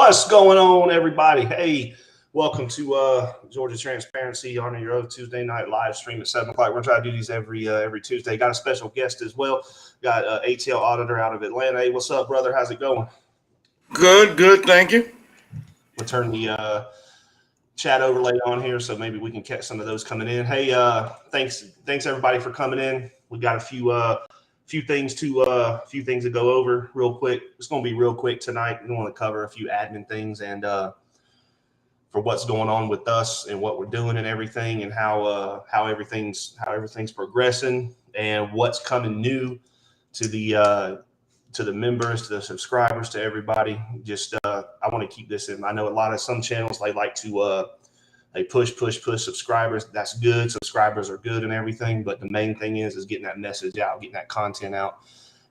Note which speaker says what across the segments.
Speaker 1: What's going on, everybody? Hey, welcome to Georgia Transparency on your Tuesday night live stream at 7 o'clock. We're going to try to do these every Tuesday. Got a special guest as well. Got ATL auditor out of Atlanta. Hey, what's up, brother? How's it going?
Speaker 2: Good. Thank you.
Speaker 1: We'll turn the chat overlay on here so maybe we can catch some of those coming in. Hey, thanks everybody for coming in. We got a few things to go over real quick. It's going to be real quick tonight. We want to cover a few admin things and for what's going on with us and what we're doing and everything, and how everything's progressing and what's coming new to the members, to the subscribers, to everybody. Just I want to keep this in. I know some channels they like to they push subscribers. That's good. Subscribers are good and everything, but the main thing is getting that message out, getting that content out,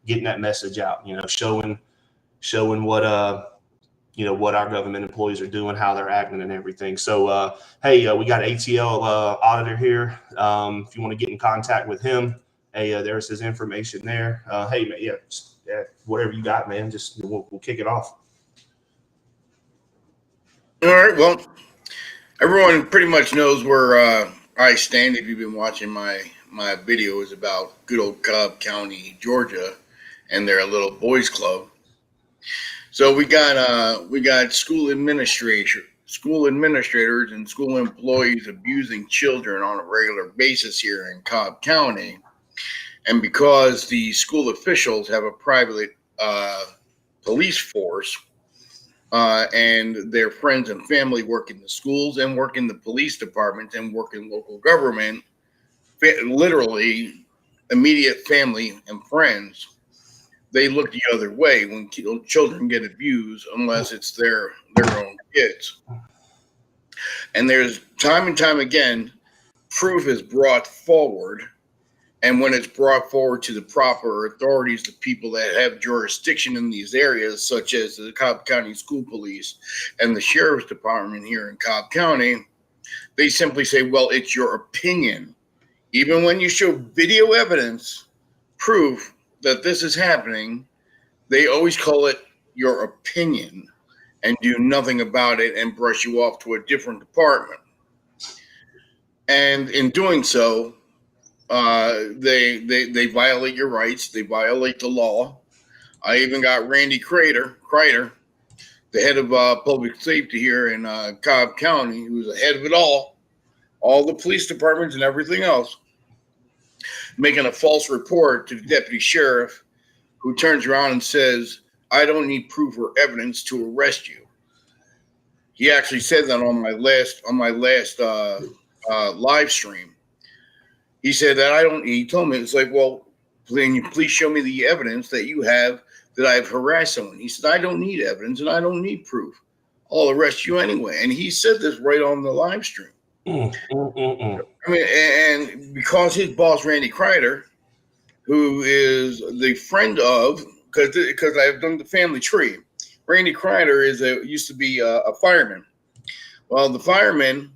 Speaker 1: getting that message out. Showing what what our government employees are doing, how they're acting, and everything. So hey, we got ATL auditor here. If you want to get in contact with him, hey, there's his information there. Hey, man, yeah, whatever you got, man. Just we'll kick it off.
Speaker 2: All right. Well, everyone pretty much knows where I stand. If you've been watching my videos about good old Cobb County, Georgia, and their little boys club. So we got school administrators and school employees abusing children on a regular basis here in Cobb County. And because the school officials have a private police force and their friends and family work in the schools and work in the police department and work in local government, literally immediate family and friends, they look the other way when children get abused unless it's their own kids. And there's time and time again, proof is brought forward. And when it's brought forward to the proper authorities, the people that have jurisdiction in these areas, such as the Cobb County School Police and the Sheriff's Department here in Cobb County, they simply say, well, it's your opinion. Even when you show video evidence, proof that this is happening, they always call it your opinion and do nothing about it and brush you off to a different department. And in doing so, they violate your rights. They violate the law. I even got Randy Kreider, the head of public safety here in Cobb County, who's the head of it all the police departments and everything else, making a false report to the deputy sheriff, who turns around and says, I don't need proof or evidence to arrest you. He actually said that on my last live stream. He said that he told me, it's like, well, then you please show me the evidence that you have that I've harassed someone. He said, I don't need evidence and I don't need proof. I'll arrest you anyway. And he said this right on the live stream. I mean, and because his boss, Randy Kreider, who is the friend of, because I've done the family tree, Randy Kreider used to be a fireman. Well, the fireman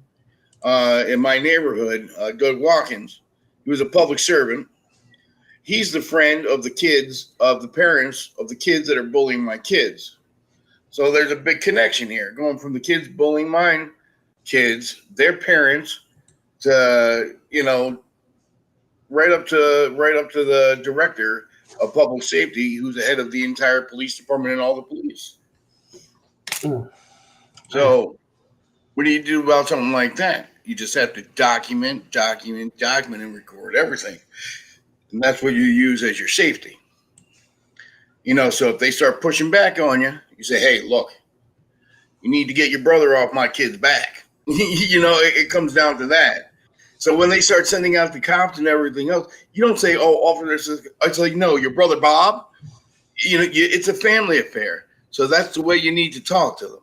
Speaker 2: in my neighborhood, Doug Watkins, he was a public servant. He's the friend of the parents of the kids that are bullying my kids. So there's a big connection here, going from the kids bullying my kids, their parents, to right up to the director of public safety, who's the head of the entire police department and all the police. So what do you do about something like that? You just have to document, and record everything. And that's what you use as your safety. So if they start pushing back on you, you say, hey, look, you need to get your brother off my kid's back. It comes down to that. So when they start sending out the cops and everything else, you don't say, oh, officer, it's like, no, your brother Bob, it's a family affair. So that's the way you need to talk to them.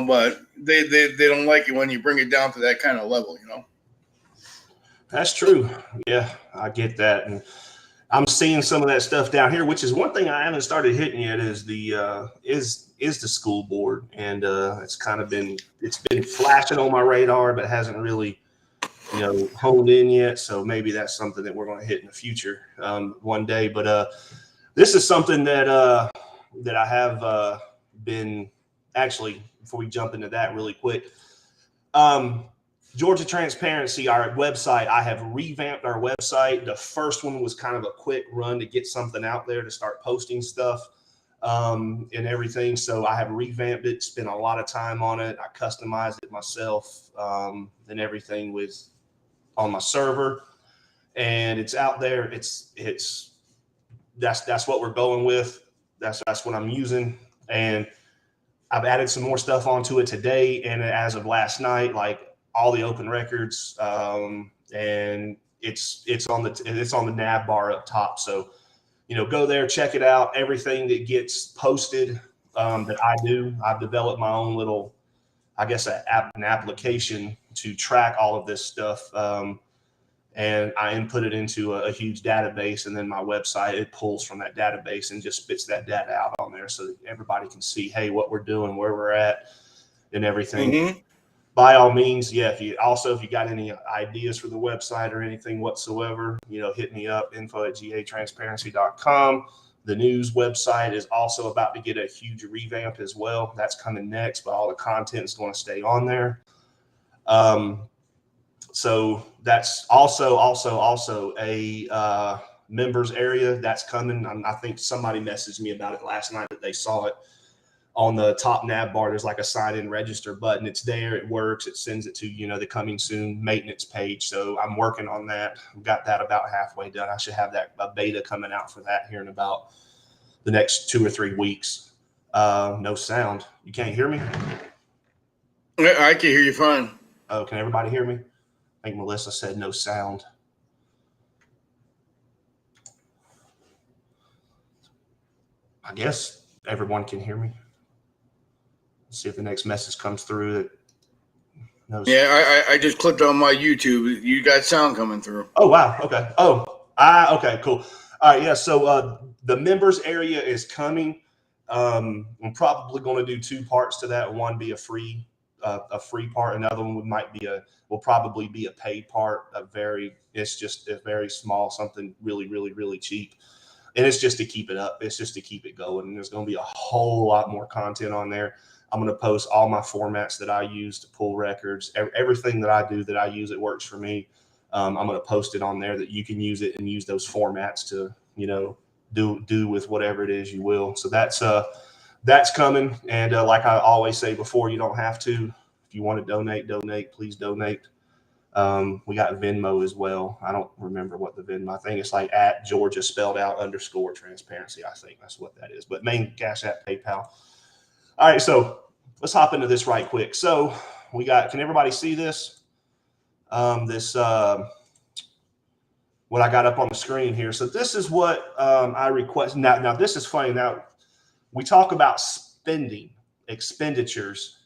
Speaker 2: But they don't like it when you bring it down to that kind of level,
Speaker 1: That's true. Yeah, I get that. And I'm seeing some of that stuff down here, which is one thing I haven't started hitting yet is the school board. And it's been flashing on my radar, but hasn't really, honed in yet. So maybe that's something that we're going to hit in the future one day. But this is something that I have been actually, before we jump into that really quick, Georgia Transparency, our website, I have revamped our website. The first one was kind of a quick run to get something out there to start posting stuff and everything. So I have revamped it, spent a lot of time on it. I customized it myself and everything with on my server, and it's out there. That's what we're going with. That's what I'm using, and I've added some more stuff onto it today. And as of last night, like all the open records, and it's on the nav bar up top. So, go there, check it out. Everything that gets posted that I've developed my own little, I guess, an application to track all of this stuff. And I input it into a huge database, and then my website, it pulls from that database and just spits that data out on there so that everybody can see, hey, what we're doing, where we're at, and everything. Mm-hmm. By all means, yeah, if you got any ideas for the website or anything whatsoever, hit me up, info@gatransparency.com. The news website is also about to get a huge revamp as well. That's coming next, but all the content is going to stay on there. So that's also a members area that's coming. I think somebody messaged me about it last night that they saw it on the top nav bar. There's like a sign in register button. It's there. It works. It sends it to, the coming soon maintenance page. So I'm working on that. I've got that about halfway done. I should have a beta coming out for that here in about the next 2 or 3 weeks. No sound. You can't hear me?
Speaker 2: I can hear you fine.
Speaker 1: Oh, can everybody hear me? I think Melissa said no sound. I guess everyone can hear me. Let's see if the next message comes through.
Speaker 2: Yeah, I just clicked on my YouTube. You got sound coming through.
Speaker 1: Oh, wow. Okay. Okay, cool. All right, yeah, so the members area is coming. I'm probably going to do 2 parts to that. One be a free part. Another one will probably be a paid part. It's just a very small, something really, really, really cheap. And it's just to keep it up. It's just to keep it going. And there's going to be a whole lot more content on there. I'm going to post all my formats that I use to pull records. Everything that I do that I use, it works for me. I'm going to post it on there that you can use it and use those formats to, do with whatever it is you will. So that's coming. And like I always say before, you don't have to. If you want to donate, please donate. We got Venmo as well. I don't remember what the Venmo, I think it's like @Georgia spelled out _transparency. I think that's what that is. But main CashApp, PayPal. All right, so let's hop into this right quick. So can everybody see this? What I got up on the screen here. So this is what I request. Now this is funny. Now we talk about expenditures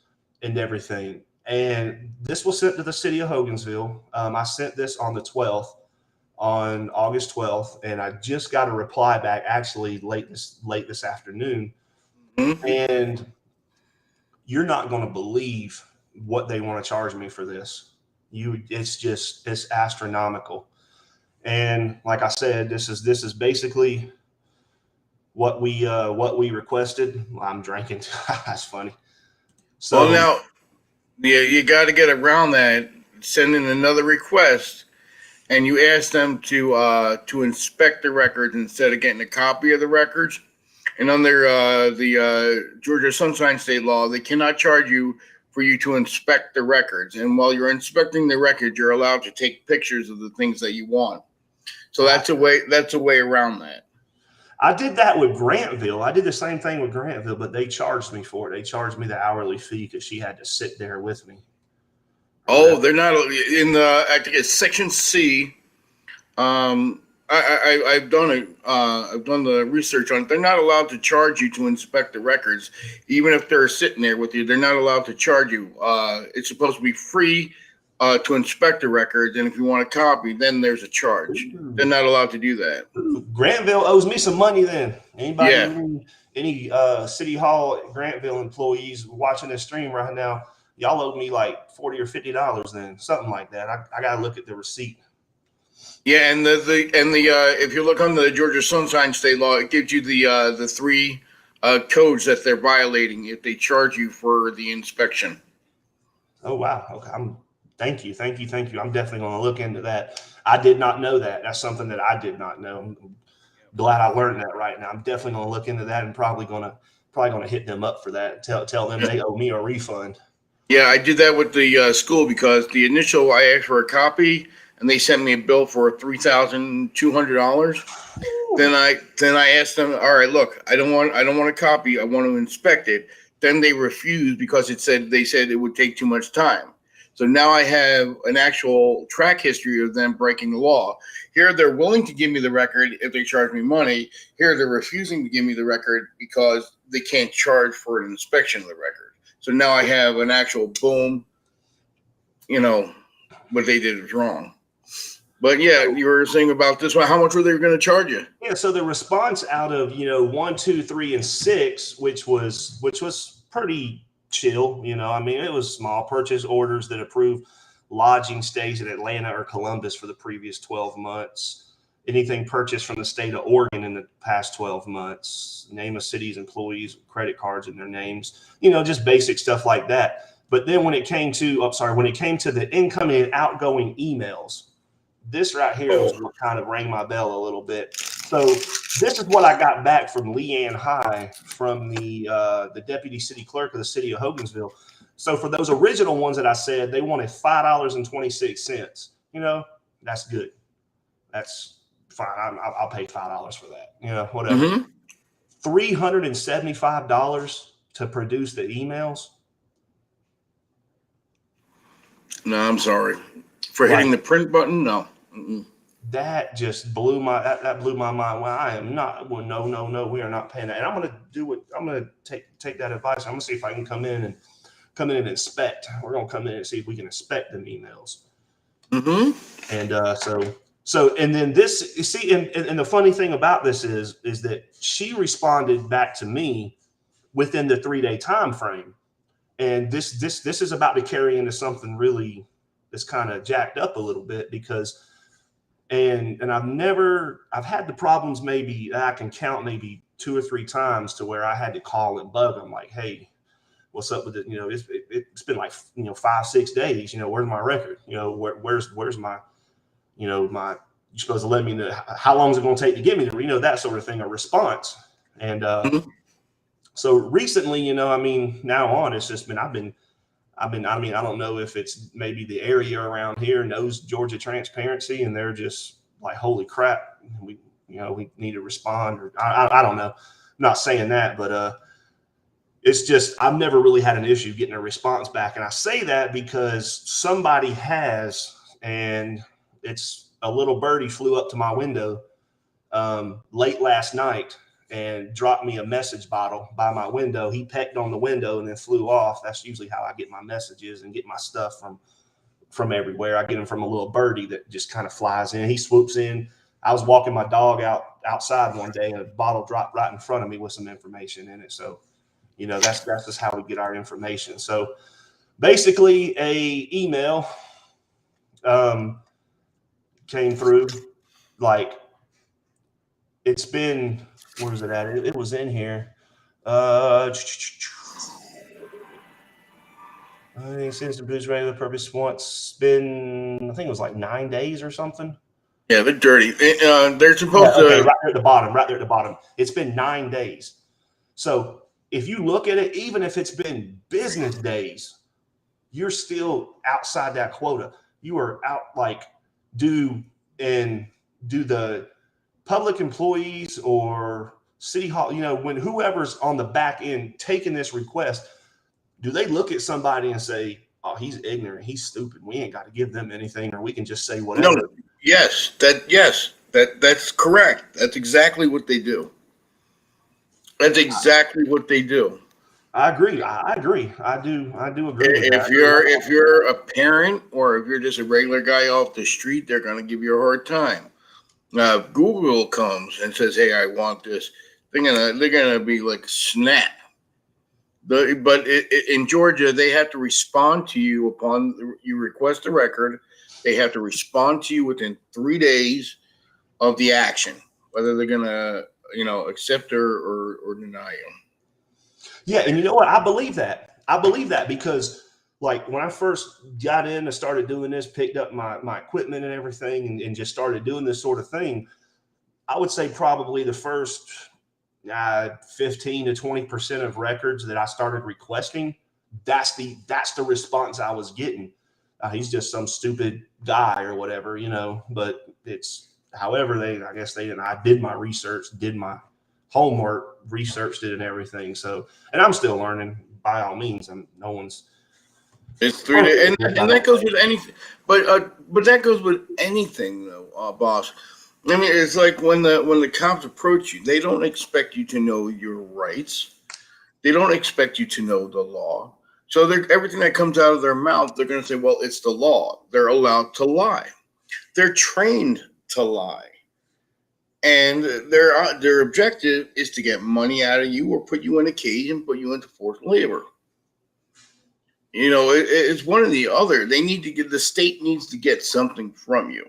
Speaker 1: and everything. And this was sent to the city of Hogansville. I sent this on August 12th, and I just got a reply back actually late this afternoon. Mm-hmm. And you're not going to believe what they want to charge me for this. It's astronomical. And like I said, this is basically what we requested. I'm drinking. That's funny. So
Speaker 2: well, now, yeah, you got to get around that. Send in another request, and you ask them to inspect the records instead of getting a copy of the records. And under the Georgia Sunshine State law, they cannot charge you for you to inspect the records. And while you're inspecting the records, you're allowed to take pictures of the things that you want. So that's a way around that.
Speaker 1: I did that with Grantville. I did the same thing with Grantville, but they charged me for it. They charged me the hourly fee because she had to sit there with me.
Speaker 2: Oh, they're not in the. I think it's Section C. I've done it. I've done the research on it. They're not allowed to charge you to inspect the records, even if they're sitting there with you. They're not allowed to charge you. It's supposed to be free to inspect the records, and if you want a copy, then there's a charge. Ooh. They're not allowed to do that.
Speaker 1: Ooh, Grantville owes me some money. Then anybody, any City Hall Grantville employees watching this stream right now, y'all owe me like $40 or $50. Then something like that. I gotta look at the receipt.
Speaker 2: Yeah, and the if you look on the Georgia Sunshine State law, it gives you the 3 codes that they're violating if they charge you for the inspection.
Speaker 1: Oh, wow. Okay. Thank you. I'm definitely going to look into that. I did not know that. That's something that I did not know. I'm glad I learned that right now. I'm definitely going to look into that and probably going to hit them up for that. Tell them they owe me a refund.
Speaker 2: Yeah, I did that with the school because the initial I asked for a copy and they sent me a bill for $3,200. Then I asked them, all right, look, I don't want a copy. I want to inspect it. Then they refused because they said it would take too much time. So now I have an actual track history of them breaking the law. Here they're willing to give me the record if they charge me money. Here they're refusing to give me the record because they can't charge for an inspection of the record. So now I have an actual boom, what they did is wrong. But yeah, you were saying about this one. How much were they going to charge you?
Speaker 1: Yeah, so the response out of 1, 2, 3, and 6, which was pretty chill. I mean, it was small purchase orders that approved lodging stays in Atlanta or Columbus for the previous 12 months. Anything purchased from the state of Oregon in the past 12 months. Name of cities, employees, credit cards in their names. Just basic stuff like that. But then when it came to the incoming and outgoing emails. This right here was what kind of rang my bell a little bit. So this is what I got back from Leanne High, from the deputy city clerk of the city of Hogansville. So for those original ones that I said, they wanted $5.26. That's good. That's fine. I'll pay $5 for that. Whatever.
Speaker 2: Mm-hmm.
Speaker 1: $375 to produce the emails. No,
Speaker 2: I'm sorry. For hitting the print button, no. Mm-mm.
Speaker 1: That just blew my mind. Well, I am not. Well, no, we are not paying that. And I'm going to do it. I'm going to take that advice. I'm going to see if I can come in and inspect. We're going to come in and see if we can inspect them emails.
Speaker 2: Mm-hmm.
Speaker 1: And and then this, you see, and the funny thing about this is that she responded back to me within the 3-day time frame, and this is about to carry into something really that's kind of jacked up a little bit because. And I've had the problems maybe I can count maybe 2 or 3 times to where I had to call and bug them like, hey, what's up with it? It's been like 5-6 days. Where's my record? Where's my you're supposed to let me know how long is it going to take to get me that sort of thing, a response. And so recently, now on it's just been I don't know if it's maybe the area around here knows Georgia Transparency and they're just like, holy crap, we need to respond, or I don't know. I'm not saying that, but it's just, I've never really had an issue getting a response back. And I say that because somebody has, and it's a little birdie flew up to my window late last night and dropped me a message bottle by my window. He pecked on the window and then flew off. That's usually how I get my messages and get my stuff from everywhere. I get them from a little birdie that just kind of flies in. He swoops in. I was walking my dog outside one day and a bottle dropped right in front of me with some information in it. So, that's just how we get our information. So basically a email came through, like, it's been, where is it at? It was in here. Since the produce regular purpose once been, I think it was like 9 days or something.
Speaker 2: Yeah, they're dirty. They're supposed to.
Speaker 1: Right there at the bottom. It's been 9 days. So if you look at it, even if it's been business days, you're still outside that quota. You are out, like, do the public employees or city hall, when whoever's on the back end taking this request, do they look at somebody and say, oh, he's ignorant, he's stupid, we ain't got to give them anything, or we can just say whatever?
Speaker 2: No, that's correct. That's exactly what they do. That's exactly what they do.
Speaker 1: I agree. I do agree with
Speaker 2: that. If you're a parent or if you're just a regular guy off the street, they're going to give you a hard time. Now, if Google comes and says, hey, I want this, they're gonna be like, snap. But in Georgia, they have to respond to you upon you request a record. They have to respond to you within 3 days of the action, whether they're gonna accept or deny you.
Speaker 1: Yeah, and you know what? I believe that. I believe that because, like, when I first got in and started doing this, picked up my equipment and everything, and just started doing this sort of thing, I would say probably the first 15 to 20% of records that I started requesting, that's the response I was getting. He's just some stupid guy or whatever, but it's however I guess they didn't. I did my research, did my homework, researched it and everything. So, and I'm still learning by all means. No one's.
Speaker 2: It's 3 days, and that goes with anything. But that goes with anything, though, boss. I mean, it's like when the cops approach you, they don't expect you to know your rights. They don't expect you to know the law. So everything that comes out of their mouth, they're going to say, well, it's the law. They're allowed to lie. They're trained to lie. And their objective is to get money out of you or put you in a cage and put you into forced labor. It's one or the other. The state needs to get something from you,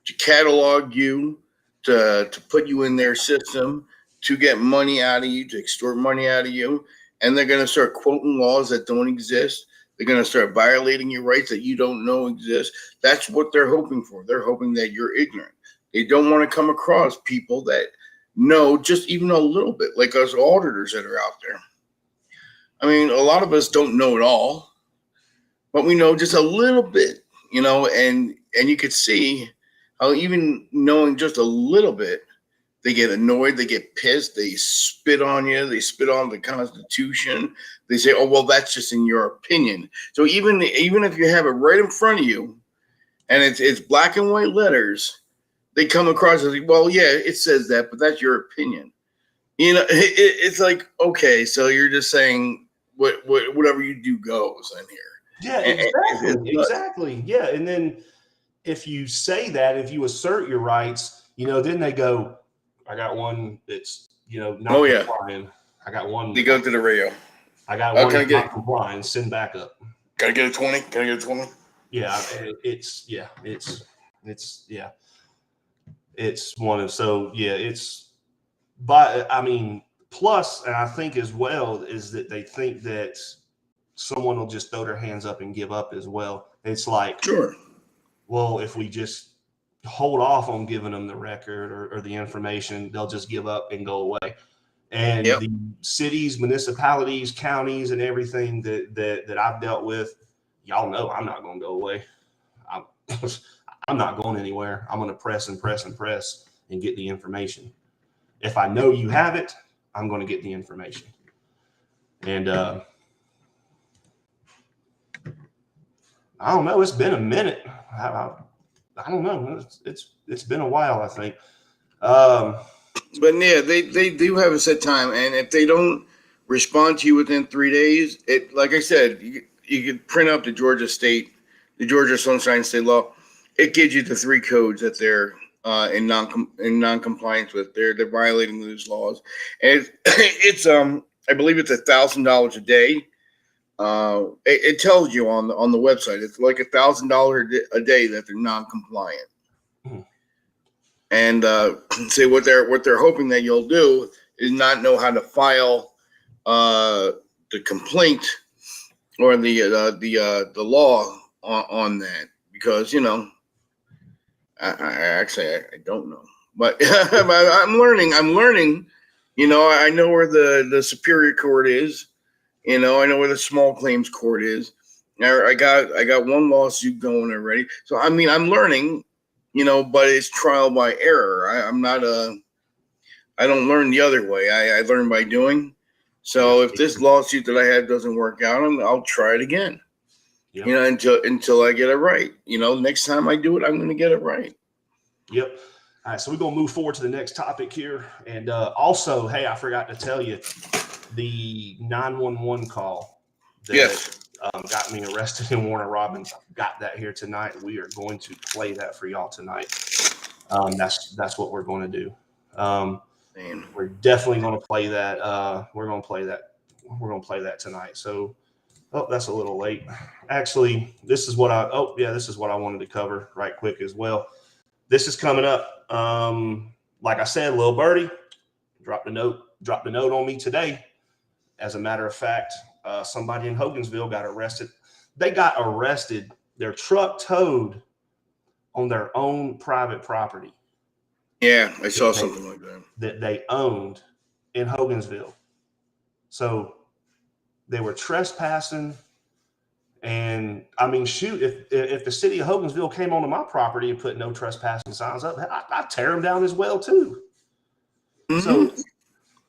Speaker 2: to catalog you, to put you in their system, to get money out of you, to extort money out of you. And they're going to start quoting laws that don't exist. They're going to start violating your rights that you don't know exist. That's what they're hoping for. They're hoping that you're ignorant. They don't want to come across people that know just even a little bit, like us auditors that are out there. I mean, a lot of us don't know it all, but we know just a little bit, and you could see how even knowing just a little bit, they get annoyed, they get pissed, they spit on you, they spit on the Constitution. They say, oh, well, that's just in your opinion. So even if you have it right in front of you and it's black and white letters, they come across as, well, yeah, it says that, but that's your opinion. It's like, okay, so you're just saying whatever you do goes in here.
Speaker 1: Yeah, exactly. Yeah, and then if you say that, if you assert your rights, then they go, I got one that's, not complying. I got one.
Speaker 2: They go to the radio.
Speaker 1: I got one that's not complying. Send back up.
Speaker 2: Can I get a 20? Can I get a 20?
Speaker 1: Yeah, it's one of, so yeah, it's, but I mean, plus, and I think as well, is that they think that someone will just throw their hands up and give up as well. It's like,
Speaker 2: sure.
Speaker 1: Well, if we just hold off on giving them the record or the information, they'll just give up and go away. And the cities, municipalities, counties, and everything that I've dealt with, y'all know I'm not going to go away. I'm not going anywhere. I'm going to press and press and press and get the information. If I know you have it, I'm going to get the information. And I don't know. It's been a minute. I don't know. It's been a while, I think.
Speaker 2: But yeah, they do have a set time, and if they don't respond to you within 3 days, like I said, you could print up the Georgia Sunshine State Law. It gives you the 3 codes that they're in non-compliance with. They're violating those laws, and it's I believe it's $1,000 a day. It tells you on the website it's like $1,000 a day that they're non-compliant. And say what they're hoping that you'll do is not know how to file the complaint or the law on that, because I don't know, but I'm learning. I know where the Superior Court is. I know where the small claims court is. I got one lawsuit going already. So I mean, I'm learning, but it's trial by error. I don't learn the other way. I learn by doing. So if this lawsuit that I have doesn't work out, I'll try it again. Yep. Until I get it right. Next time I do it, I'm going to get it right.
Speaker 1: Yep. All right. So we're going to move forward to the next topic here. And also, hey, I forgot to tell you, the 911 call that got me arrested in Warner Robins. Got that here tonight. We are going to play that for y'all tonight. That's what we're going to do. We're definitely going to play that. We're going to play that tonight. So, that's a little late. Actually, this is what I wanted to cover right quick as well. This is coming up. Like I said, Lil Birdie dropped a note on me today. As a matter of fact, somebody in Hogansville got arrested. They got arrested. Their truck towed on their own private property.
Speaker 2: Yeah, I saw something like that.
Speaker 1: That they owned in Hogansville. So they were trespassing. And I mean, shoot, if the city of Hogansville came onto my property and put no trespassing signs up, I'd tear them down as well, too. Mm-hmm. So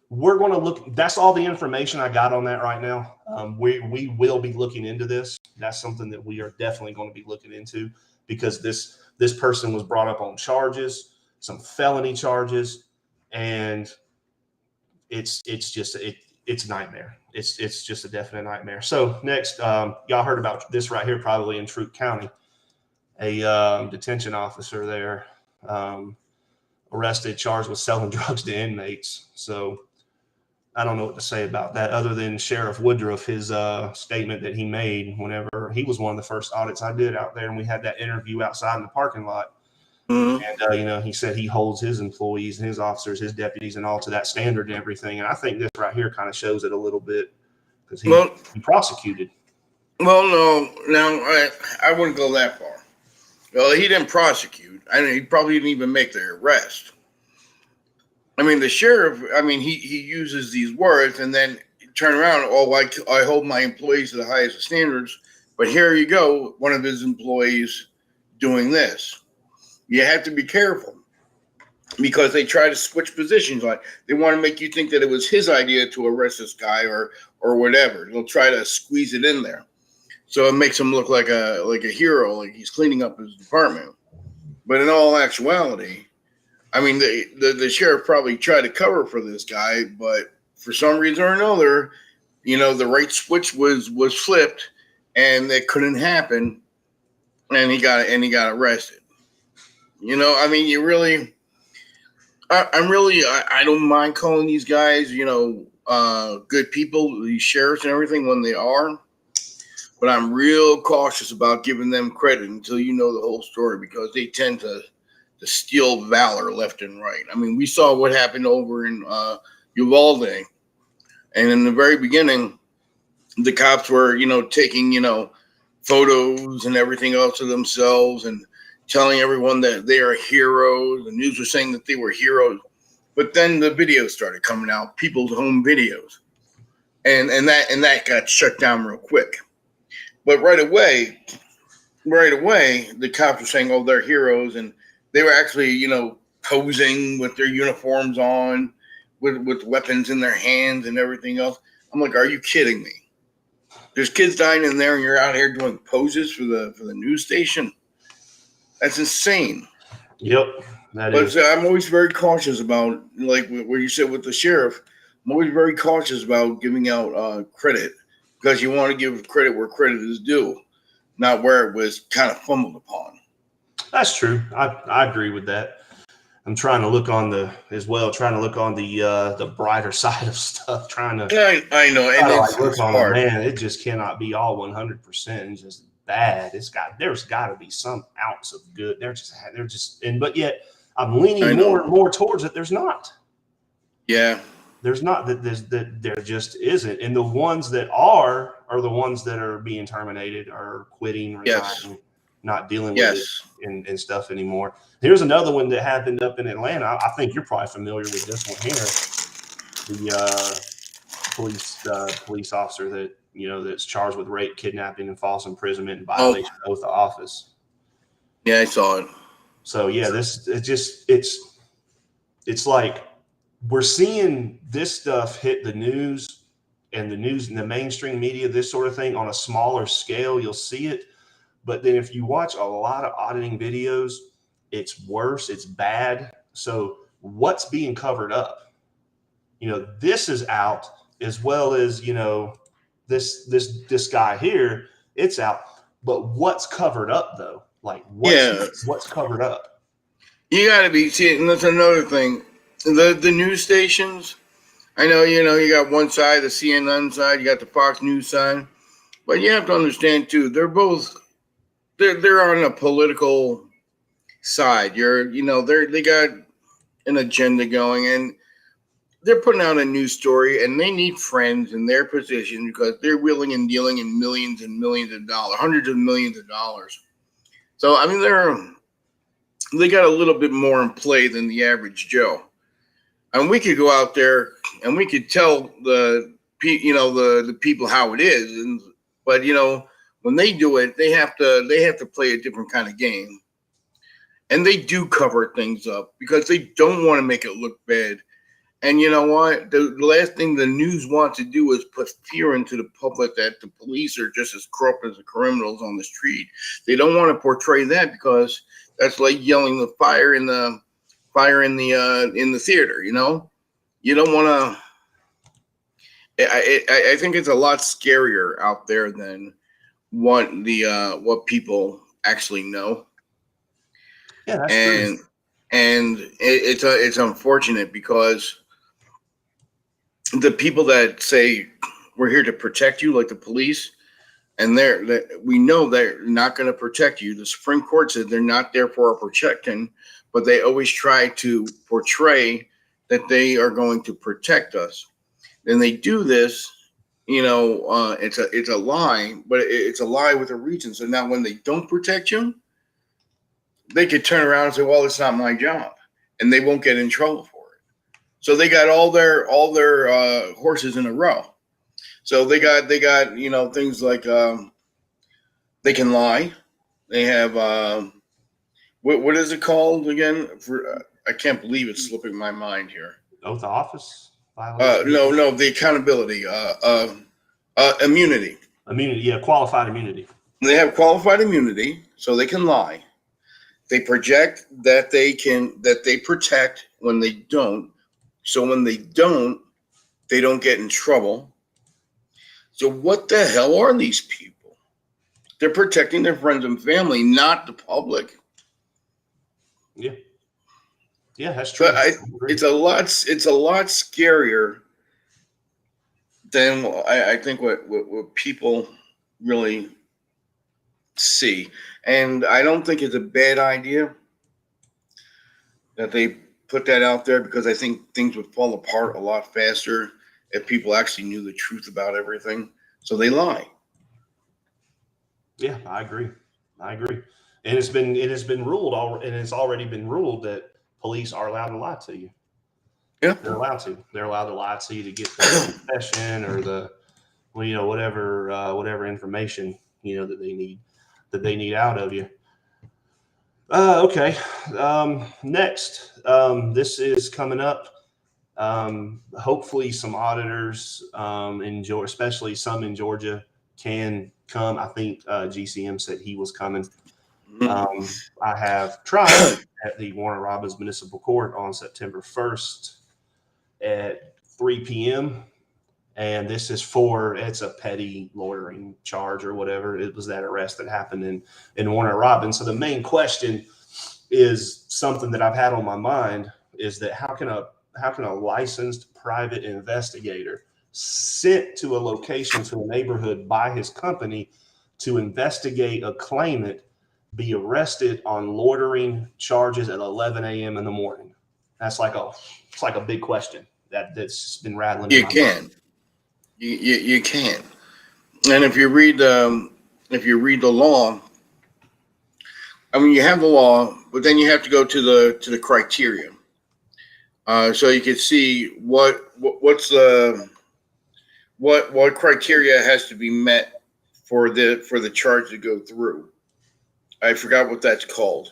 Speaker 1: we're going to look. That's all the information I got on that right now. We will be looking into this. That's something that we are definitely going to be looking into, because this person was brought up on charges, some felony charges, and it's a nightmare. It's just a definite nightmare. So next, y'all heard about this right here, probably in Troup County. A detention officer there arrested, charged with selling drugs to inmates. So I don't know what to say about that, other than Sheriff Woodruff, his statement that he made whenever he was one of the first audits I did out there, and we had that interview outside in the parking lot. Mm-hmm. And he said he holds his employees and his officers, his deputies, and all to that standard and everything. And I think this right here kind of shows it a little bit, because he prosecuted.
Speaker 2: Well, no, I wouldn't go that far. Well, he didn't prosecute. I mean, he probably didn't even make the arrest. I mean, the sheriff, he uses these words and then turn around. Oh, I hold my employees to the highest of standards. But here you go, one of his employees doing this. You have to be careful, because they try to switch positions. Like, they want to make you think that it was his idea to arrest this guy or whatever. They'll try to squeeze it in there, so it makes him look like a hero, like he's cleaning up his department. But in all actuality, I mean, the sheriff probably tried to cover for this guy, but for some reason or another, the right switch was flipped, and that couldn't happen, and he got arrested. I don't mind calling these guys, good people, these sheriffs and everything, when they are, but I'm real cautious about giving them credit until you know the whole story, because they tend to steal valor left and right. I mean, we saw what happened over in Uvalde, and in the very beginning, the cops were, taking, photos and everything else of themselves and telling everyone that they are heroes. The news was saying that they were heroes. But then the videos started coming out, people's home videos. And that got shut down real quick. But right away, the cops were saying, oh, they're heroes. And they were actually, posing with their uniforms on, with weapons in their hands and everything else. I'm like, are you kidding me? There's kids dying in there, and you're out here doing poses for the news station? That's insane.
Speaker 1: Yep, is.
Speaker 2: I'm always very cautious about, like where you said with the sheriff, I'm always very cautious about giving out credit, because you want to give credit where credit is due, not where it was kind of fumbled upon.
Speaker 1: That's true. I agree with that. I'm trying to look on the brighter side of stuff. I know,
Speaker 2: and it's
Speaker 1: look on
Speaker 2: hard.
Speaker 1: Man, it just cannot be all 100% just bad. There's got to be some ounce of good. But yet I'm leaning more and more towards it. There's not.
Speaker 2: Yeah.
Speaker 1: There's not that there just isn't. And the ones that are the ones that are being terminated or quitting, resigning, not dealing with it and stuff anymore. Here's another one that happened up in Atlanta. I think you're probably familiar with this one here. The police officer that that's charged with rape, kidnapping, and false imprisonment and violation of oath of office.
Speaker 2: Yeah, I saw it.
Speaker 1: So yeah, it's like we're seeing this stuff hit the news and the mainstream media, this sort of thing on a smaller scale. You'll see it, but then if you watch a lot of auditing videos, it's worse. It's bad. So what's being covered up? This is out, as well as this guy here, it's out. But what's covered up though? Like what's covered up?
Speaker 2: You got to be seeing. And that's another thing. The news stations. I know you got one side, the CNN side, you got the Fox News side, but you have to understand too. They're on a political side. They got an agenda going, and they're putting out a news story, and they need friends in their position because they're wheeling and dealing in millions and millions of dollars, hundreds of millions of dollars. So I mean, they got a little bit more in play than the average Joe. And we could go out there and we could tell the people how it is, but when they do it, they have to play a different kind of game, and they do cover things up because they don't want to make it look bad. And you know what? The last thing the news wants to do is put fear into the public that the police are just as corrupt as the criminals on the street. They don't want to portray that because that's like yelling the fire in the theater. You don't want to. I think it's a lot scarier out there than what people actually know.
Speaker 1: Yeah, that's true.
Speaker 2: And it's unfortunate because the people that say we're here to protect you, like the police, and we know they're not going to protect you. The Supreme Court said they're not there for our protection, but they always try to portray that they are going to protect us. And they do this, it's a lie, but it's a lie with a reason. So now when they don't protect you, they could turn around and say, well, it's not my job, and they won't get in trouble for it. So they got all their horses in a row. So they got things like they can lie. They have what is it called again? I can't believe it's slipping my mind here.
Speaker 1: Oath of office?
Speaker 2: No, the accountability, immunity.
Speaker 1: Immunity, yeah, qualified immunity.
Speaker 2: They have qualified immunity, so they can lie. They project that they protect when they don't. So when they don't get in trouble. So what the hell are these people? They're protecting their friends and family, not the public.
Speaker 1: Yeah. Yeah, that's true.
Speaker 2: But it's a lot scarier than I think what people really see. And I don't think it's a bad idea that they put that out there, because I think things would fall apart a lot faster if people actually knew the truth about everything. So they lie.
Speaker 1: Yeah, I agree. And it has been ruled, and it's already been ruled that police are allowed to lie to you.
Speaker 2: Yeah,
Speaker 1: they're allowed to. They're allowed to lie to you to get the confession or the, whatever information that they need out of you. Okay. Next, this is coming up. Hopefully some auditors in Georgia, especially some in Georgia, can come. I think GCM said he was coming. I have tried at the Warner Robins Municipal Court on September 1st at 3 p.m. And this is it's a petty loitering charge or whatever. It was that arrest that happened in Warner Robins. So the main question is something that I've had on my mind, is that how can a licensed private investigator sent to a location, to a neighborhood by his company to investigate a claimant be arrested on loitering charges at 11 a.m. in the morning? It's like a big question that's been rattling.
Speaker 2: You can. You can. And if you read the law, I mean, you have the law, but then you have to go to the criteria. So you can see what criteria has to be met for the charge to go through. I forgot what that's called.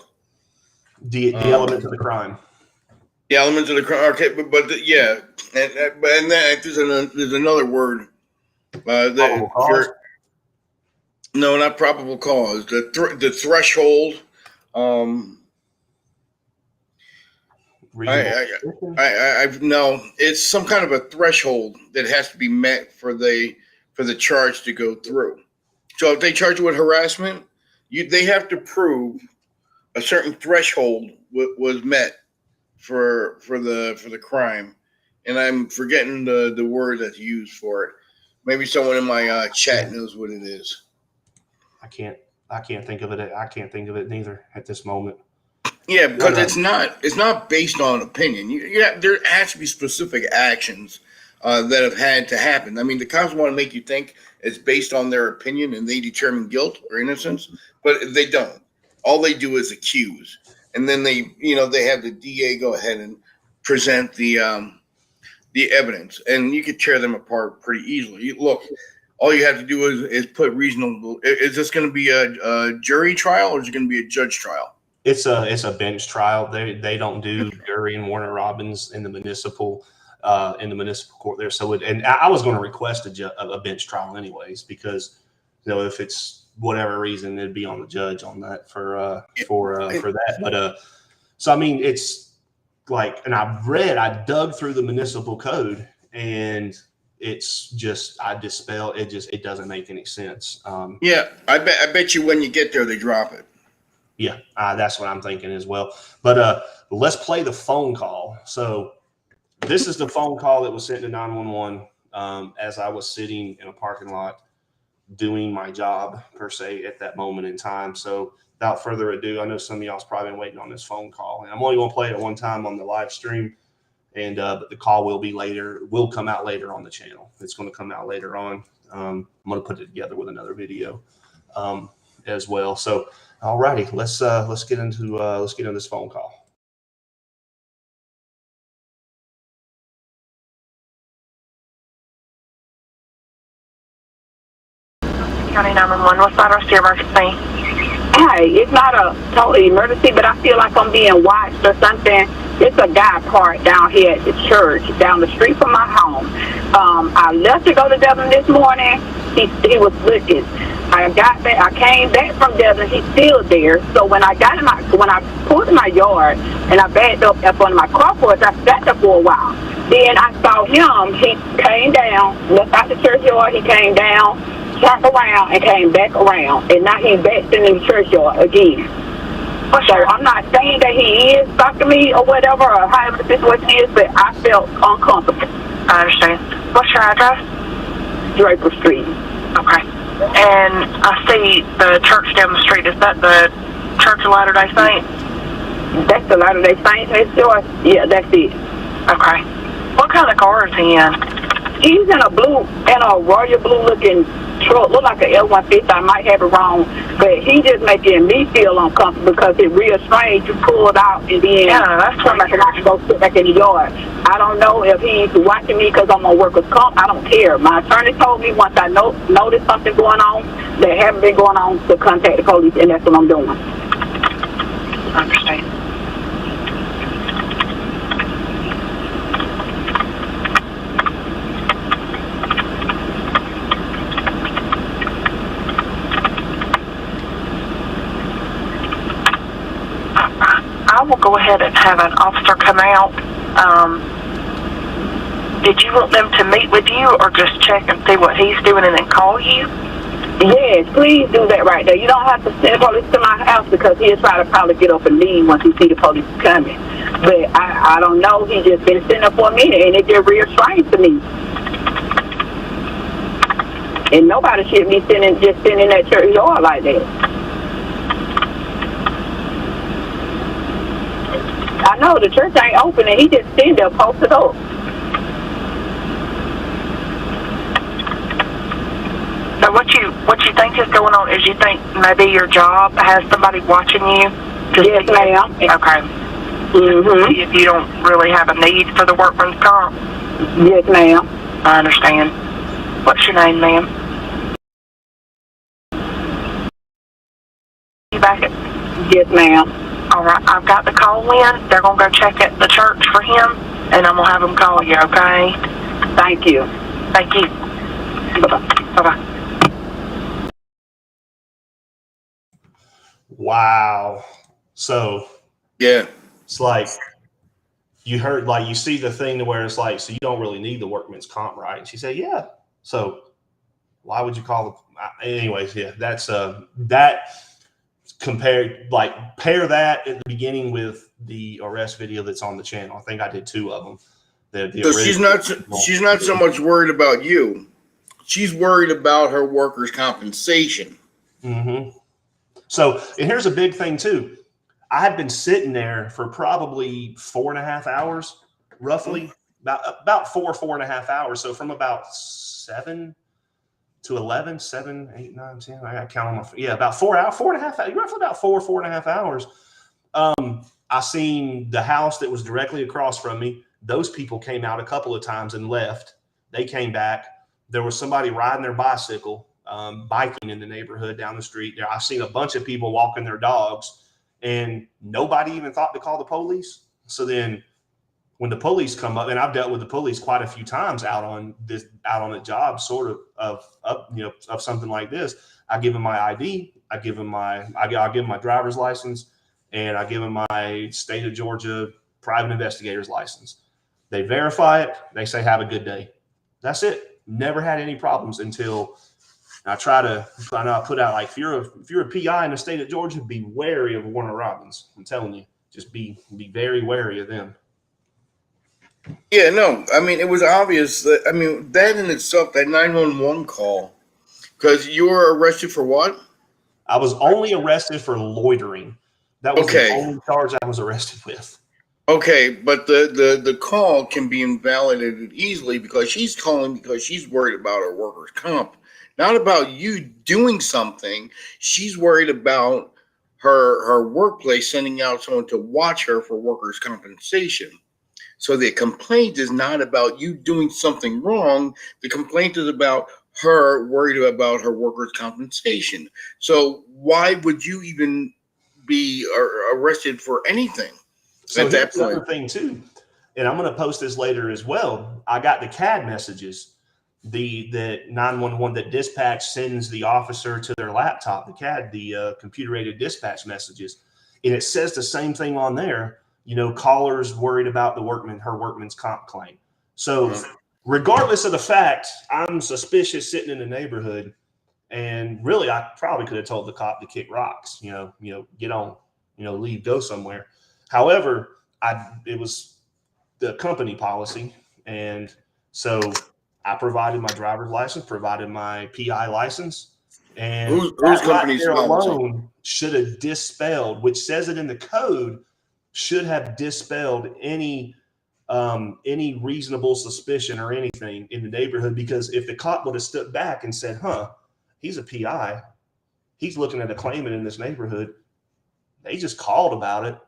Speaker 1: The elements of the crime.
Speaker 2: The elements of the crime. Okay, yeah, and then there's another word.
Speaker 1: Probable cause?
Speaker 2: No, not probable cause. The threshold. No, it's some kind of a threshold that has to be met for the charge to go through. So if they charge you with harassment, they have to prove a certain threshold was met for the crime, and I'm forgetting the word that's used for it. Maybe someone in my chat knows what it is.
Speaker 1: I can't think of it. I can't think of it neither at this moment.
Speaker 2: Yeah, because it's not based on opinion. There has to be specific actions that have had to happen. I mean, the cops want to make you think it's based on their opinion and they determine guilt or innocence, but they don't. All they do is accuse, and then they have the DA go ahead and present the evidence, and you could tear them apart pretty easily. Look, all you have to do is put reasonable. Is this going to be a jury trial or is it going to be a judge trial?
Speaker 1: It's a bench trial. They don't do jury in Warner Robins in the municipal court there. So and I was going to request a bench trial anyways, because if it's whatever reason, it'd be on the judge on that for that. But so I mean, it's like, and I dug through the municipal code, and it's just it doesn't make any sense.
Speaker 2: Yeah, I bet you when you get there they drop it.
Speaker 1: Yeah, that's what I'm thinking as well. But let's play the phone call. So this is the phone call that was sent to 911 as I was sitting in a parking lot doing my job, per se, at that moment in time. So without further ado, I know some of y'all's probably been waiting on this phone call. And I'm only going to play it one time on the live stream. And but the call will come out later on the channel. It's going to come out later on. I'm going to put it together with another video as well. So all righty, let's get into this phone call.
Speaker 3: County 911, what's that? What's your emergency?
Speaker 4: Hey, it's not a total emergency, but I feel like I'm being watched or something. It's a guy parked down here at the church, down the street from my home. I left to go to Devon this morning. He was looking. I got back. I came back from Devon. He's still there. So when I pulled in my yard and I backed up on my carport, I sat there for a while. Then I saw him. He came down, left out the church yard. He came down, turned around, and came back around. And now he's back in the church yard again. So I'm not saying that he is stalking me or whatever, or however the situation is, but I felt uncomfortable.
Speaker 3: I understand. What's your address?
Speaker 4: Draper Street.
Speaker 3: Okay. And I see the church down the street. Is that the Church of Latter-day Saints?
Speaker 4: That's the Latter-day Saints, yeah, that's it.
Speaker 3: Okay. What kind of car is he in?
Speaker 4: He's in a royal blue looking truck, look like an L-150. I might have it wrong, but he just making me feel uncomfortable because it's real strange. You pull it out and then
Speaker 3: that's
Speaker 4: come back and I can go sit back in the yard. I don't know if he's watching me because I'm on workers' comp. I don't care. My attorney told me once I noticed something going on that haven't been going on to contact the police, and that's what I'm doing.
Speaker 3: I understand. I will go ahead and have an officer come out. Did you want them to meet with you or just check and see what he's doing and then call you?
Speaker 4: Yes, please do that right there. You don't have to send the police to my house because he'll try to probably get up and leave once he see the police coming. But I don't know. He just been sitting up for a minute, and it just real strange to me. And nobody should be sitting in that church yard like that. I know the church ain't open, and he just sitting there posted up.
Speaker 3: So what you think is going on is you think maybe your job has somebody watching you?
Speaker 4: Yes, ma'am.
Speaker 3: Okay.
Speaker 4: Mm-hmm.
Speaker 3: If you don't really have a need for the workman's comp?
Speaker 4: Yes, ma'am.
Speaker 3: I understand. What's your name, ma'am? You back at?
Speaker 4: Yes, ma'am.
Speaker 3: All right, I've got the call in. They're going to go check at the church for him, and I'm going to have them call you, okay?
Speaker 4: Thank you.
Speaker 3: Thank you. Bye-bye. Bye-bye.
Speaker 1: Wow. So
Speaker 2: yeah,
Speaker 1: it's like you heard, like you see the thing to where it's like, so you don't really need the workman's comp, right? And she said, yeah. So why would you call the, anyways, yeah, that's that compared, like pair that at the beginning with the arrest video that's on the channel. I think I did 2 of them.
Speaker 2: So she's not so much worried about you. She's worried about her workers' compensation.
Speaker 1: Mm-hmm. So, and here's a big thing too. I had been sitting there for probably 4.5 hours, roughly about 4.5 hours. So from about 7 to 11, 7, 8, 9, 10. I got to count on my, yeah, about 4 hours, 4.5 hours, roughly about 4.5 hours. I seen the house that was directly across from me. Those people came out a couple of times and left. They came back. There was somebody riding their bicycle, biking in the neighborhood down the street there. I've seen a bunch of people walking their dogs, and nobody even thought to call the police. So then when the police come up, and I've dealt with the police quite a few times out on a job sort of something like this, I give them my ID, I'll give them my driver's license, and I give them my state of Georgia private investigator's license. They verify it. They say, have a good day. That's it. Never had any problems until I put out, like, if you're a PI in the state of Georgia, be wary of Warner Robins. I'm telling you, just be very wary of them.
Speaker 2: Yeah, no, I mean, it was obvious that, I mean, that in itself, that 911 call, because you were arrested for what?
Speaker 1: I was only arrested for loitering. That was the only charge I was arrested with.
Speaker 2: Okay, but the call can be invalidated easily because she's calling because she's worried about her workers' comp, not about you doing something. She's worried about her workplace sending out someone to watch her for workers' compensation. So the complaint is not about you doing something wrong. The complaint is about her worried about her workers' compensation. So why would you even be arrested for anything?
Speaker 1: So here's the other thing too, and I'm going to post this later as well. I got the CAD messages, the 911 that dispatch sends the officer to their laptop, the CAD, the computer-aided dispatch messages, and it says the same thing on there. You know, callers worried about her workman's comp claim. So regardless of the fact, I'm suspicious sitting in the neighborhood, and really, I probably could have told the cop to kick rocks. You know, get on, leave, go somewhere. However, it was the company policy, and so I provided my driver's license, provided my PI license, and
Speaker 2: whose company's
Speaker 1: alone should have dispelled, which says it in the code, should have dispelled any reasonable suspicion or anything in the neighborhood. Because if the cop would have stood back and said, he's a PI, he's looking at a claimant in this neighborhood, they just called about it.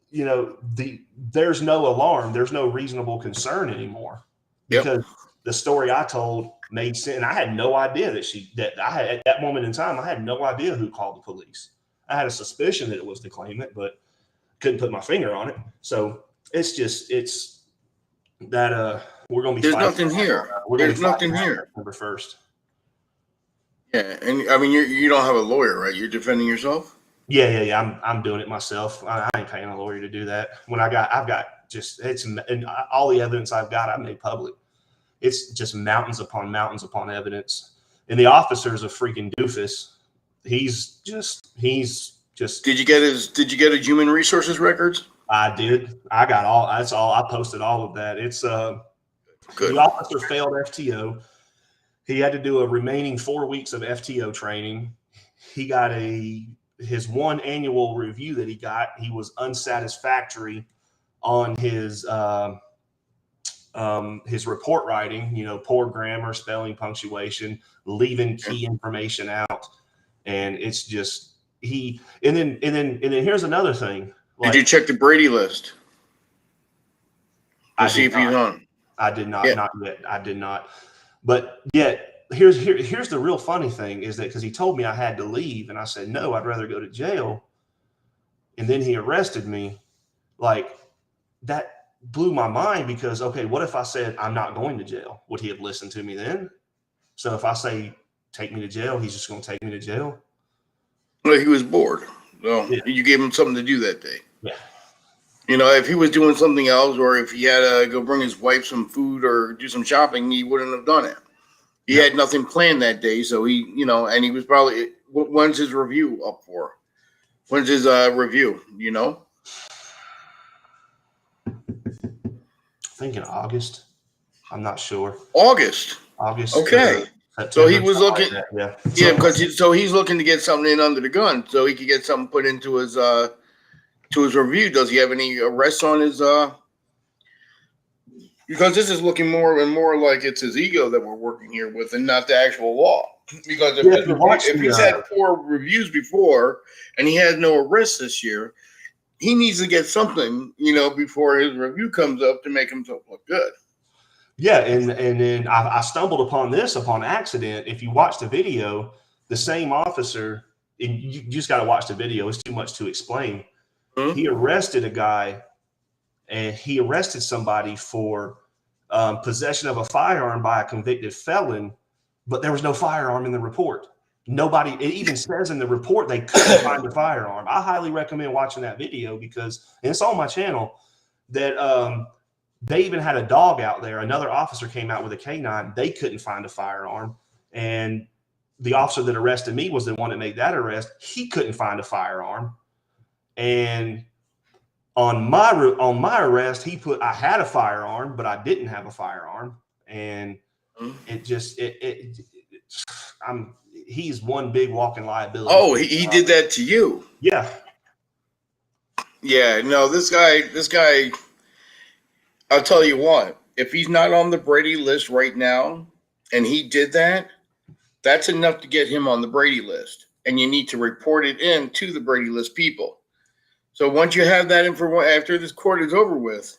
Speaker 1: There's no alarm, there's no reasonable concern anymore, because the story I told made sense. And I had no idea at that moment in time, I had no idea who called the police. I had a suspicion that it was the claimant, but couldn't put my finger on it. So it's that we're going to be.
Speaker 2: There's nothing here. There's nothing here.
Speaker 1: November 1st.
Speaker 2: Yeah, and I mean, you don't have a lawyer, right? You're defending yourself.
Speaker 1: Yeah. I'm doing it myself. I ain't paying a lawyer to do that. I've got and all the evidence I've got, I made public. It's just mountains upon evidence. And the officer's a freaking doofus. He's just. Did you get his human resources records? I did. I got all. That's all. I posted all of that. It's good. The officer failed FTO. He had to do a remaining 4 weeks of FTO training. He got his one annual review that he got. He was unsatisfactory on his report writing. Poor grammar, spelling, punctuation, leaving key information out, and it's just. And then here's another thing.
Speaker 2: Did you check the Brady list? To see if he's on.
Speaker 1: I did not. Yeah. Not yet. I did not. But yet, here's the real funny thing is that because he told me I had to leave, and I said no, I'd rather go to jail. And then he arrested me. Like, that blew my mind, because okay, what if I said I'm not going to jail? Would he have listened to me then? So if I say take me to jail, he's just going to take me to jail.
Speaker 2: Well, he was bored. So you gave him something to do that day.
Speaker 1: Yeah.
Speaker 2: If he was doing something else, or if he had to go bring his wife some food or do some shopping, he wouldn't have done it. He had nothing planned that day. So he, and he was probably, when's his review up for? When's his review,
Speaker 1: I think in August. I'm not sure.
Speaker 2: August.
Speaker 1: Okay.
Speaker 2: So he was looking,
Speaker 1: yeah,
Speaker 2: because he's looking to get something in under the gun, so he could get something put into his review. Does he have any arrests on his? Because this is looking more and more like it's his ego that we're working here with, and not the actual law. Because if he's had 4 reviews before and he had no arrests this year, he needs to get something, before his review comes up to make himself look good.
Speaker 1: Yeah, and then I stumbled upon this upon accident. If you watch the video, the same officer, and you just got to watch the video. It's too much to explain. Mm-hmm. He arrested a guy, and he arrested somebody for possession of a firearm by a convicted felon, but there was no firearm in the report. Nobody, it even says in the report they couldn't find a firearm. I highly recommend watching that video because, and it's on my channel, that they even had a dog out there. Another officer came out with a canine. They couldn't find a firearm. And the officer that arrested me was the one that made that arrest. He couldn't find a firearm. And on my arrest, he put, I had a firearm, but I didn't have a firearm. And he's one big walking liability.
Speaker 2: Oh, he did that to you.
Speaker 1: Yeah.
Speaker 2: Yeah. No, this guy, I'll tell you what, if he's not on the Brady list right now and he did that, that's enough to get him on the Brady list. And you need to report it in to the Brady list people. So once you have that information, after this court is over with,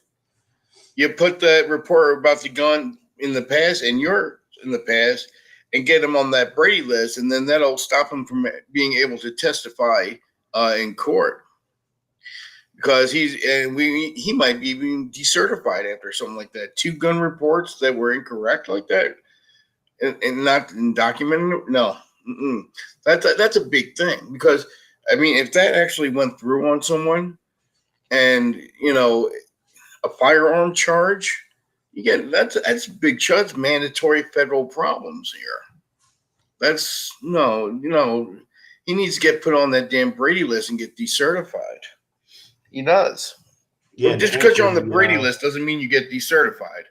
Speaker 2: you put that report about the gun in the past and yours in the past and get him on that Brady list. And then that'll stop him from being able to testify in court. Because he might be even decertified after something like that. 2 gun reports that were incorrect like that and not documented. No, that's a big thing. Because I mean, if that actually went through on someone, and a firearm charge, you get that's big. That's mandatory federal problems here. That's he needs to get put on that damn Brady list and get decertified. He does. Yeah, just because you're on the Brady list doesn't mean you get decertified.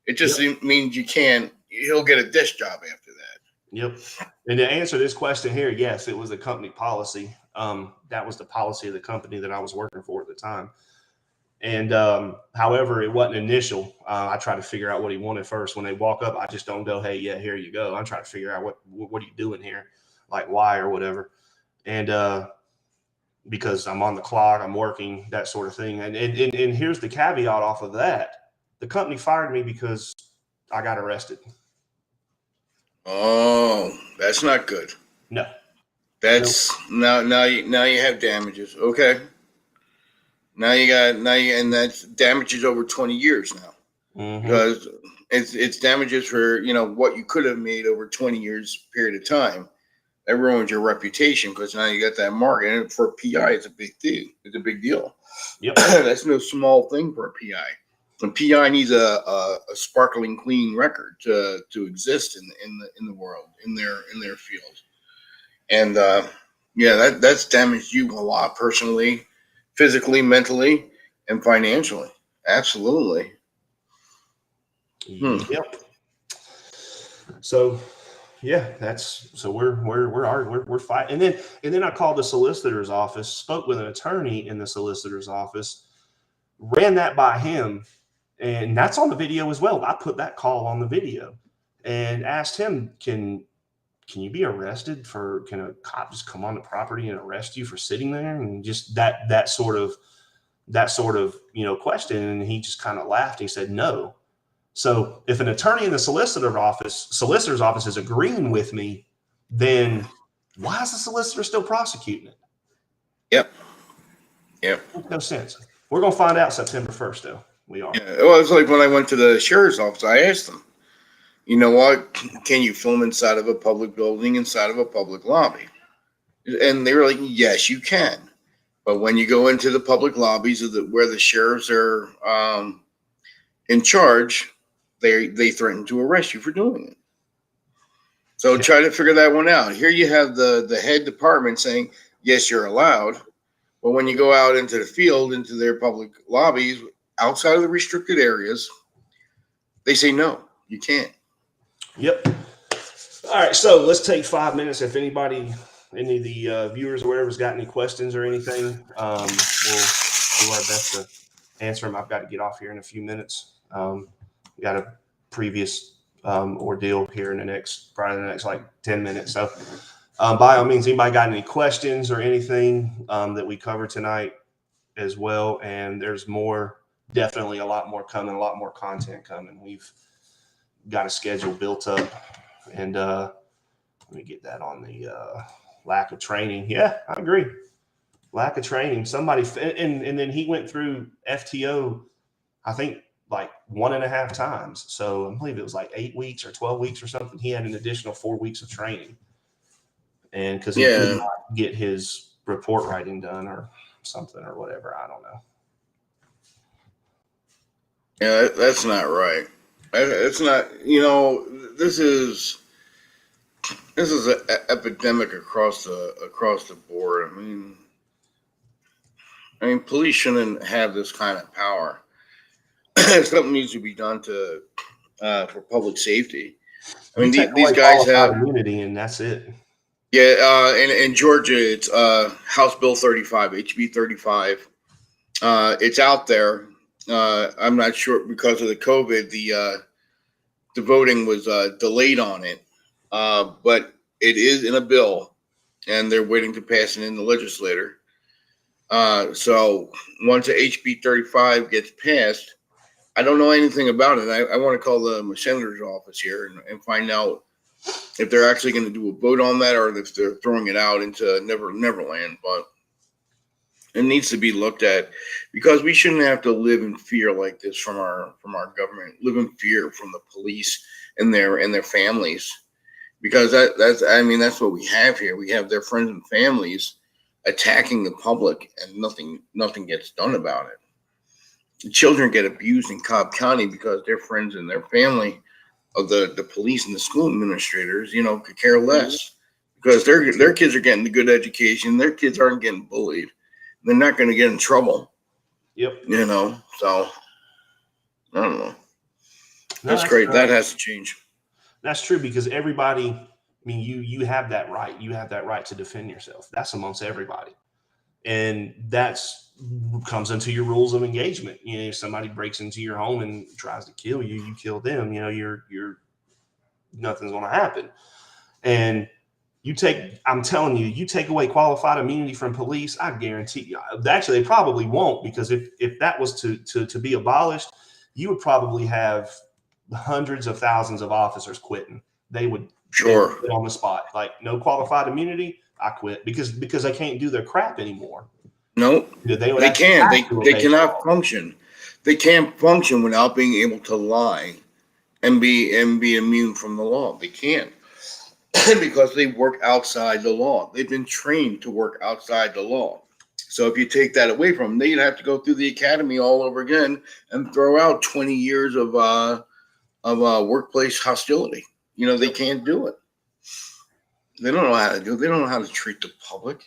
Speaker 2: It just means he'll get a dish job after that.
Speaker 1: Yep. And to answer this question here, yes, it was a company policy. That was the policy of the company that I was working for at the time. And however, it wasn't initial. I tried to figure out what he wanted first. When they walk up, I just don't go, hey, yeah, here you go. I'm trying to figure out what are you doing here? Like why or whatever. And because I'm on the clock, I'm working, that sort of thing. And here's the caveat off of that. The company fired me because I got arrested.
Speaker 2: Oh, that's not good.
Speaker 1: No.
Speaker 2: That's now you have damages. Okay. And that's damages over 20 years now. Mm-hmm. Because it's damages for, what you could have made over 20 years period of time. That ruins your reputation because now you got that mark. And for a PI, it's a big deal. It's a big deal. Yep. That's no small thing for a PI. A PI needs a sparkling clean record to exist in the world, in their field. And that's damaged you a lot personally, physically, mentally, and financially. Absolutely.
Speaker 1: Yep. So yeah, so we're fighting. And then I called the solicitor's office, spoke with an attorney in the solicitor's office, ran that by him, and that's on the video as well. I put that call on the video and asked him, can you be arrested can a cop just come on the property and arrest you for sitting there? And just that sort of question. And he just kind of laughed. He said, no. So if an attorney in the solicitor's office is agreeing with me, then why is the solicitor still prosecuting it?
Speaker 2: Yep.
Speaker 1: Makes no sense. We're going to find out September 1st, though. We are.
Speaker 2: Yeah. Well, it's like when I went to the sheriff's office, I asked them, you know what? Can you film inside of a public building, inside of a public lobby? And they were like, yes, you can. But when you go into the public lobbies where the sheriffs are in charge, they threaten to arrest you for doing it. So try to figure that one out. Here you have the head department saying, yes, you're allowed. But when you go out into the field, into their public lobbies, outside of the restricted areas, they say, no, you can't.
Speaker 1: Yep. All right, so let's take 5 minutes. If anybody, any of the viewers or whatever's got any questions or anything, we'll do our best to answer them. I've got to get off here in a few minutes. We got a previous ordeal here in probably the next like 10 minutes. So by all means, anybody got any questions or anything that we covered tonight as well? And there's definitely a lot more coming, a lot more content coming. We've got a schedule built up, and let me get that on the lack of training. Yeah, I agree. Lack of training. Somebody, and then he went through FTO, I think like 1.5 times. So I believe it was like 8 weeks or 12 weeks or something. He had an additional 4 weeks of training. And because he could not get his report writing done or something or whatever. I don't know.
Speaker 2: Yeah, that's not right. It's not, this is an epidemic across the board. I mean, police shouldn't have this kind of power. Something needs to be done for public safety. I mean, these guys have
Speaker 1: immunity, and that's it.
Speaker 2: Yeah, in Georgia, it's House Bill 35, HB 35. It's out there. I'm not sure because of the COVID, the voting was delayed on it, but it is in a bill, and they're waiting to pass it in the legislature. So once the HB 35 gets passed, I don't know anything about it. I want to call the senator's office here and find out if they're actually going to do a vote on that or if they're throwing it out into Neverland. But it needs to be looked at because we shouldn't have to live in fear like this from our government. Live in fear from the police and their families, because that's what we have here. We have their friends and families attacking the public, and nothing gets done about it. The children get abused in Cobb County because their friends and their family of the police and the school administrators, could care less because their kids are getting the good education. Their kids aren't getting bullied. They're not going to get in trouble.
Speaker 1: Yep.
Speaker 2: So I don't know. That's great. That has to change.
Speaker 1: That's true because everybody, you have that right. You have that right to defend yourself. That's amongst everybody. And that's comes into your rules of engagement. If somebody breaks into your home and tries to kill you, you kill them. You're nothing's going to happen. And I'm telling you, you take away qualified immunity from police, I guarantee you. Actually, they probably won't, because if that was to be abolished, you would probably have hundreds of thousands of officers quitting. They would quit on the spot. Like, no qualified immunity, I quit because they can't do their crap anymore.
Speaker 2: No, they can't. They cannot function. They can't function without being able to lie and be immune from the law. They can't because they work outside the law. They've been trained to work outside the law. So if you take that away from them, they'd have to go through the academy all over again and throw out 20 years of workplace hostility. They can't do it. They don't know how to do it. They don't know how to treat the public.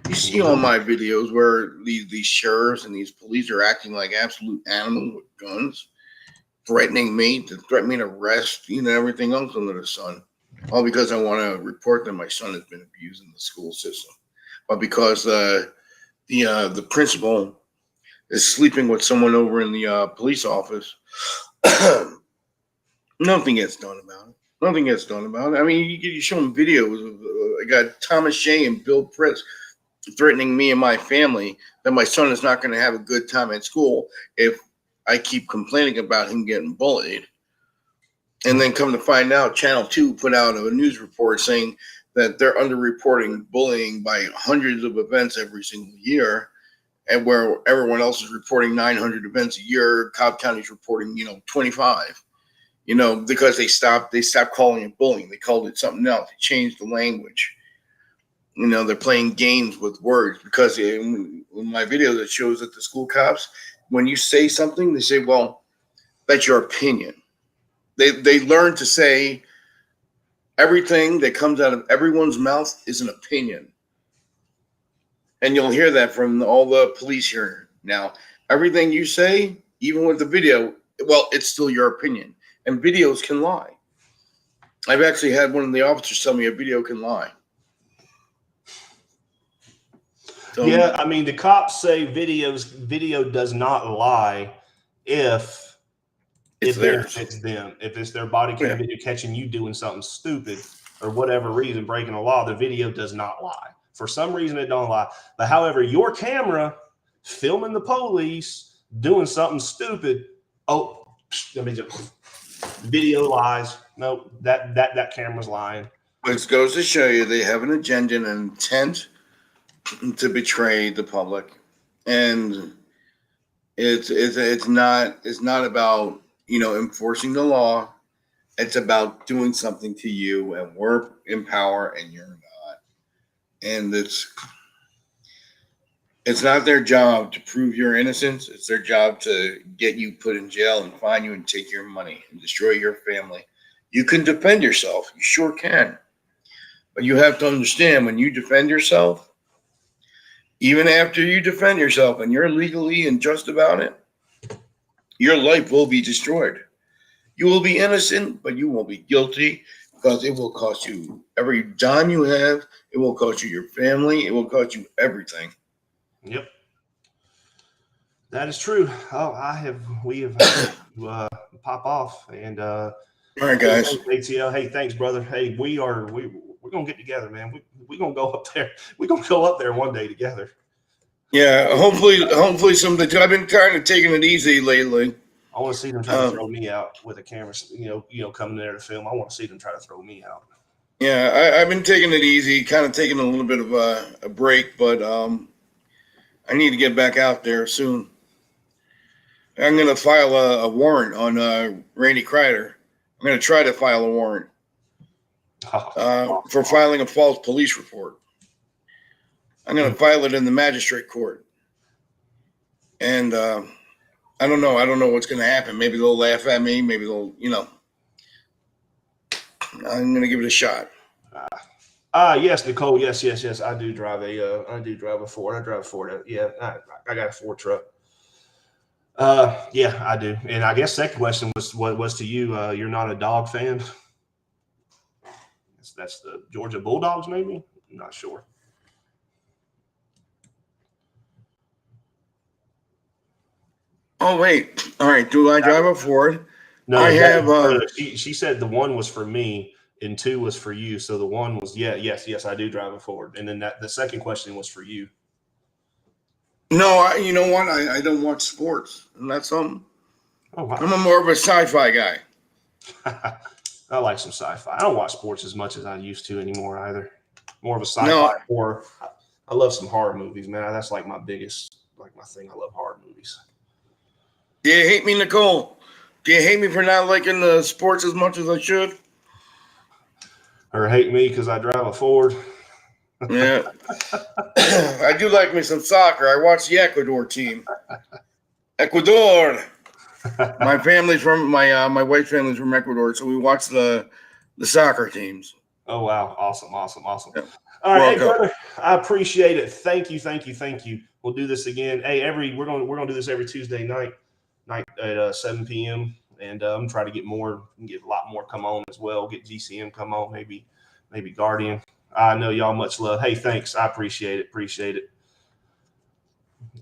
Speaker 2: You see all my videos where these sheriffs and these police are acting like absolute animals with guns, threatening me to arrest, everything else under the sun. All because I want to report that my son has been abused in the school system. But because the principal is sleeping with someone over in the police office, nothing gets done about it. Nothing gets done about it. I mean, you show them videos of I got Thomas Shea and Bill Pritz threatening me and my family that my son is not going to have a good time at school if I keep complaining about him getting bullied. And then come to find out, Channel 2 put out a news report saying that they're underreporting bullying by hundreds of events every single year. And where everyone else is reporting 900 events a year, Cobb County's reporting, 25. Because they stopped calling it bullying. They called it something else. They changed the language. They're playing games with words because in my video that shows that the school cops, when you say something, they say, well, that's your opinion. They learn to say everything that comes out of everyone's mouth is an opinion. And you'll hear that from all the police here now. Everything you say, even with the video, well, it's still your opinion. And videos can lie. I've actually had one of the officers tell me a video can lie. So,
Speaker 1: Yeah, I mean, the cops say video does not lie if
Speaker 2: it's
Speaker 1: it
Speaker 2: theirs.
Speaker 1: benefits them. If it's their body cam video catching you doing something stupid or whatever reason, breaking the law, the video does not lie. For some reason, it don't lie. But however, your camera filming the police doing something stupid, oh, let me just video lies. No, that camera's lying.
Speaker 2: Which goes to show you they have an agenda and an intent to betray the public, and it's not about enforcing the law. It's about doing something to you, and we're in power and you're not. And it's not their job to prove your innocence. It's their job to get you put in jail and fine you and take your money and destroy your family. You can defend yourself. You sure can. But you have to understand, when you defend yourself, even after you defend yourself and you're legally and just about it, your life will be destroyed. You will be innocent, but you will be guilty, because it will cost you every dime you have. It will cost you your family. It will cost you everything.
Speaker 1: Yep. That is true. Oh, we have had to pop off. And
Speaker 2: all right, guys.
Speaker 1: ATL, hey, thanks, brother. Hey, we're gonna get together, man. We're gonna go up there. We're gonna go up there one day together.
Speaker 2: Yeah, hopefully someday too. I've been kind of taking it easy lately.
Speaker 1: I want to see them try to throw me out with a camera, coming there to film. I want to see them try to throw me out.
Speaker 2: Yeah, I've been taking it easy, kind of taking a little bit of a break, but I need to get back out there soon. I'm going to file a warrant on Randy Kreider. I'm going to try to file a warrant for filing a false police report. I'm going to file it in the magistrate court. And I don't know. I don't know what's going to happen. Maybe they'll laugh at me. Maybe they'll, I'm going to give it a shot.
Speaker 1: Yes, Nicole. Yes. I do drive a Ford. I drive a Ford. Yeah, I got a Ford truck. Yeah, I do. And I guess second question was to you. You're not a dog fan. That's the Georgia Bulldogs, maybe. I'm not sure.
Speaker 2: Oh wait. All right. Do I drive a Ford?
Speaker 1: No,
Speaker 2: I have.
Speaker 1: She said the one was for me and two was for you. So the one was yes, I do drive a Ford. And then the second question was for you.
Speaker 2: No, you know what? I don't watch sports, and that's something.
Speaker 1: Oh, wow.
Speaker 2: I'm more of a sci-fi guy.
Speaker 1: I like some sci-fi. I don't watch sports as much as I used to anymore either. More of a sci-fi horror. I love some horror movies, man. That's like my biggest, my thing. I love horror movies.
Speaker 2: Do you hate me, Nicole? Do you hate me for not liking the sports as much as I should?
Speaker 1: Or hate me because I drive a Ford?
Speaker 2: Yeah. I do like me some soccer. I watch the Ecuador team. Ecuador. My family's from my wife's family's from Ecuador, so we watch the soccer teams.
Speaker 1: Oh wow, awesome.
Speaker 2: Yeah.
Speaker 1: All right, hey, brother, I appreciate it. Thank you. We'll do this again. Hey, we're gonna do this every Tuesday night at 7 p.m. And I'm trying to get a lot more come on as well. Get GCM come on, maybe Guardian. I know y'all much love. Hey, thanks. I appreciate it.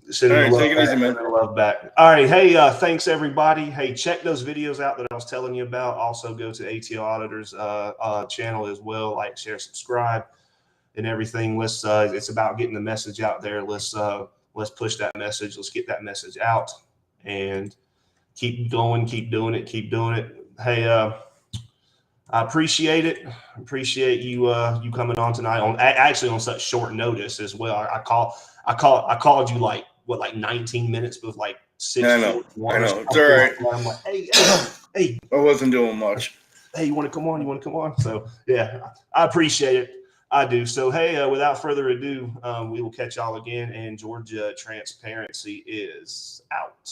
Speaker 1: Sending
Speaker 2: all right, take it easy, man.
Speaker 1: Love back. All right. Hey, thanks everybody. Hey, check those videos out that I was telling you about. Also go to ATL Auditors channel as well. Like, share, subscribe, and everything. It's about getting the message out there. Let's push that message. Let's get that message out and keep going. Keep doing it. Hey, I appreciate it. Appreciate you coming on tonight on such short notice as well. I called you like 19 minutes with like 6.
Speaker 2: I know. It's all right.
Speaker 1: I'm like, hey.
Speaker 2: I wasn't doing much.
Speaker 1: Hey, you want to come on? So yeah, I appreciate it. I do. So hey, without further ado, we will catch y'all again. And Georgia Transparency is out.